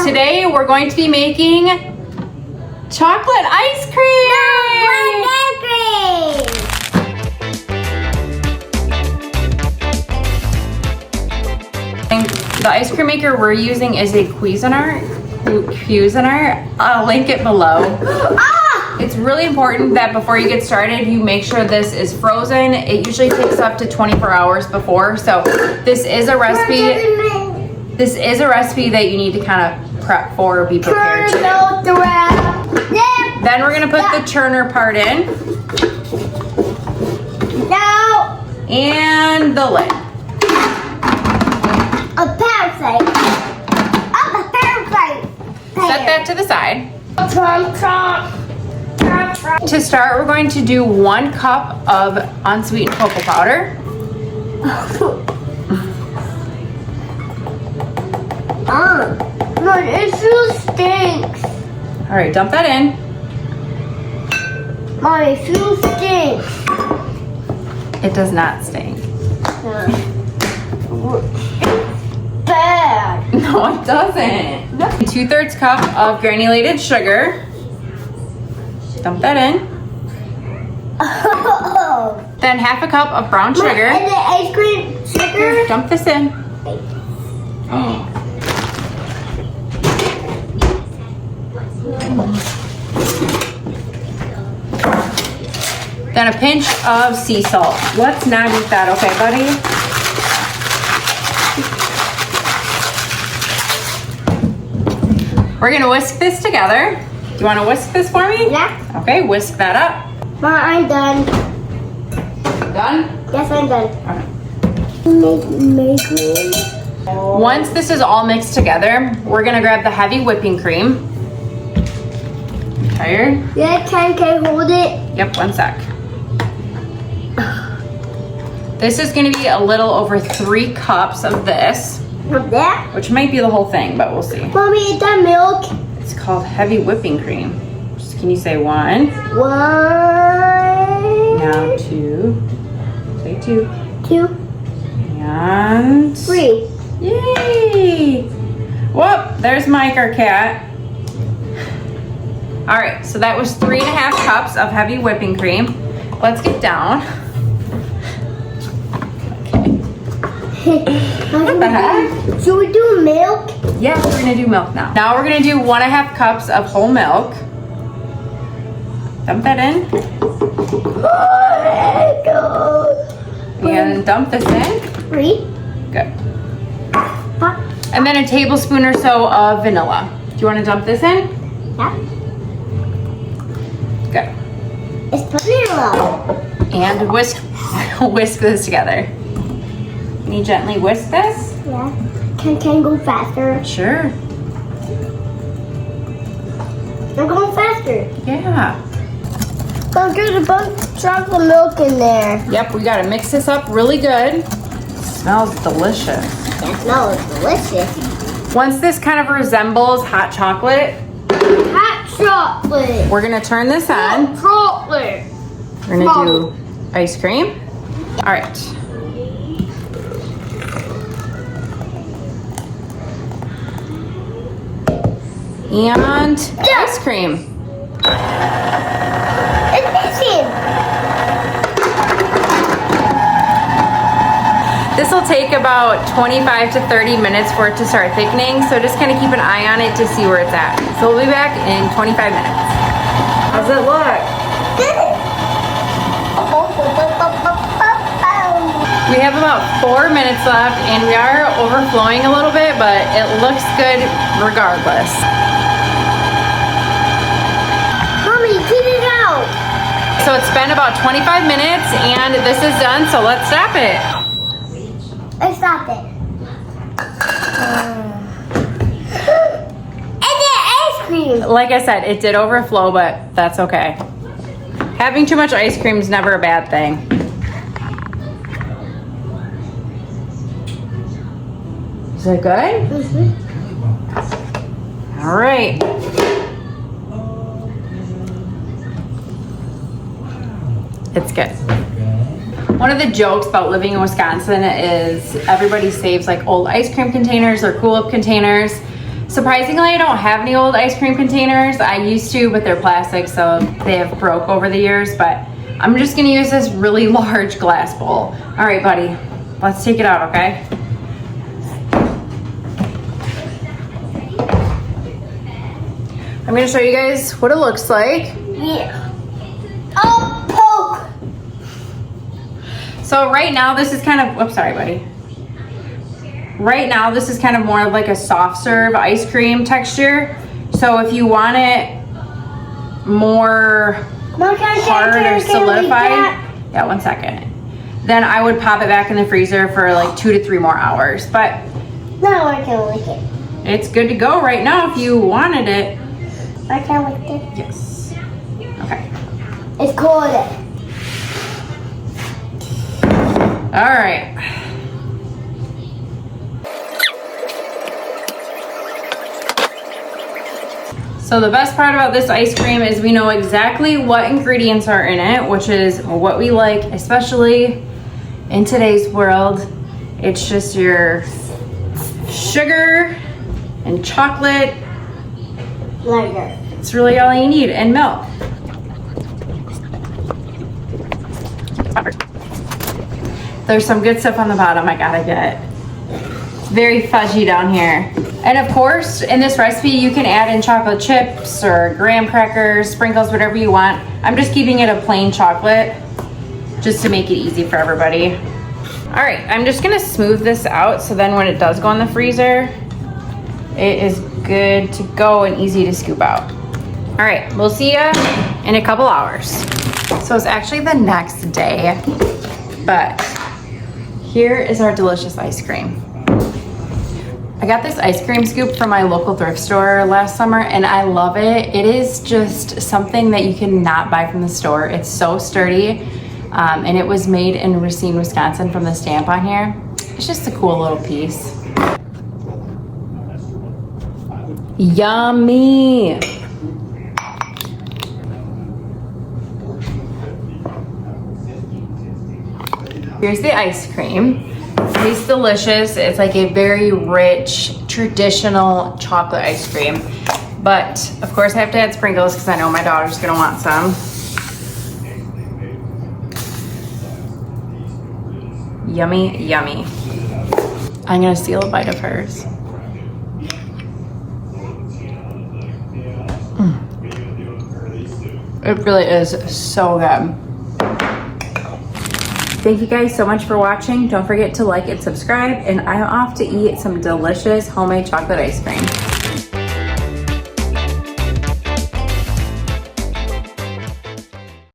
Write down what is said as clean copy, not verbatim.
Today we're going to be making chocolate ice cream. The ice cream maker we're using is a Cuisinart. I'll link it below. It's really important that before you get started, you make sure this is frozen. It usually takes up to 24 hours before. So this is a recipe. This is a recipe that you need to kind of prep for or be prepared to. Then we're gonna put the churner part in. And the lid. Set that to the side. To start, we're going to do 1 cup of unsweetened cocoa powder. It still stinks. All right, dump that in. Mommy, it still stinks. It does not stink. Bad. No, it doesn't. 2/3 cup of granulated sugar. Dump that in. Then 1/2 cup of brown sugar. And the ice cream sugar. Dump this in. Oh. Then a pinch of sea salt. Let's not eat that, okay, buddy? We're gonna whisk this together. Do you wanna whisk this for me? Yeah. Okay, whisk that up. Mom, I'm done. Done? Yes, I'm done. Okay. Once this is all mixed together, we're gonna grab the heavy whipping cream. You tired? Yeah, can I hold it? Yep, 1 sec. This is gonna be a little over 3 cups of this, With that? which might be the whole thing, but we'll see. Mommy, is that milk? It's called heavy whipping cream. Just, can you say 1? 1. Now 2. Say 2. 2. And 3. yay! Whoop, there's Mike, our cat. All right, so that was 3.5 cups of heavy whipping cream. Let's get down. What the heck? Should we do milk? Yeah, we're gonna do milk now. Now we're gonna do 1.5 cups of whole milk. Dump that in. And dump this in. 3. Good. And then a tablespoon or so of vanilla. Do you wanna dump this in? Yeah. Good. It's vanilla. And whisk this together. Can you gently whisk this? Yeah. Can go faster? Sure. I'm going faster. Yeah. Oh, there's a bunch of chocolate milk in there. Yep, we gotta mix this up really good. Smells delicious. That smells delicious. Once this kind of resembles hot chocolate, Hot chocolate. we're gonna turn this on. Hot chocolate. We're gonna do ice cream. All right. And ice cream. It's missing. This will take about 25 to 30 minutes for it to start thickening, so just kind of keep an eye on it to see where it's at. So we'll be back in 25 minutes. How's it look? We have about 4 minutes left and we are overflowing a little bit, but it looks good regardless. Mommy, get it out. So it's been about 25 minutes and this is done, so let's stop it. Let's stop it. And then ice cream. Like I said, it did overflow, but that's okay. Having too much ice cream is never a bad thing. Is it good? Mm-hmm. All right. It's good. One of the jokes about living in Wisconsin is everybody saves like old ice cream containers or Cool-Up containers. Surprisingly, I don't have any old ice cream containers. I used to, but they're plastic, so they have broke over the years, but I'm just gonna use this really large glass bowl. All right, buddy, let's take it out, okay? I'm gonna show you guys what it looks like. Yeah. Oh, poke. So right now, this is kind of, oops, sorry, buddy. Right now, this is kind of more of like a soft serve ice cream texture. So if you want it more hard or solidified, yeah, 1 second. Then I would pop it back in the freezer for like 2 to 3 more hours. But now I can lick it. it's good to go right now if you wanted it. I can lick it. Yes. Okay. It's cold. All right. So the best part about this ice cream is we know exactly what ingredients are in it, which is what we like, especially in today's world. It's just your sugar and chocolate. Lighter. It's really all you need, and milk. There's some good stuff on the bottom I gotta get. It's very fudgy down here. And of course, in this recipe, you can add in chocolate chips or graham crackers, sprinkles, whatever you want. I'm just keeping it a plain chocolate just to make it easy for everybody. All right, I'm just gonna smooth this out so then when it does go in the freezer, it is good to go and easy to scoop out. All right, we'll see ya in a couple hours. So it's actually the next day, but here is our delicious ice cream. I got this ice cream scoop from my local thrift store last summer and I love it. It is just something that you cannot buy from the store. It's so sturdy and it was made in Racine, Wisconsin from the stamp on here. It's just a cool little piece. Yummy. Here's the ice cream. It tastes delicious. It's like a very rich, traditional chocolate ice cream. But of course I have to add sprinkles because I know my daughter's gonna want some. Yummy, yummy. I'm gonna steal a bite of hers. It really is so good. Thank you guys so much for watching. Don't forget to like and subscribe, and I'm off to eat some delicious homemade chocolate ice cream.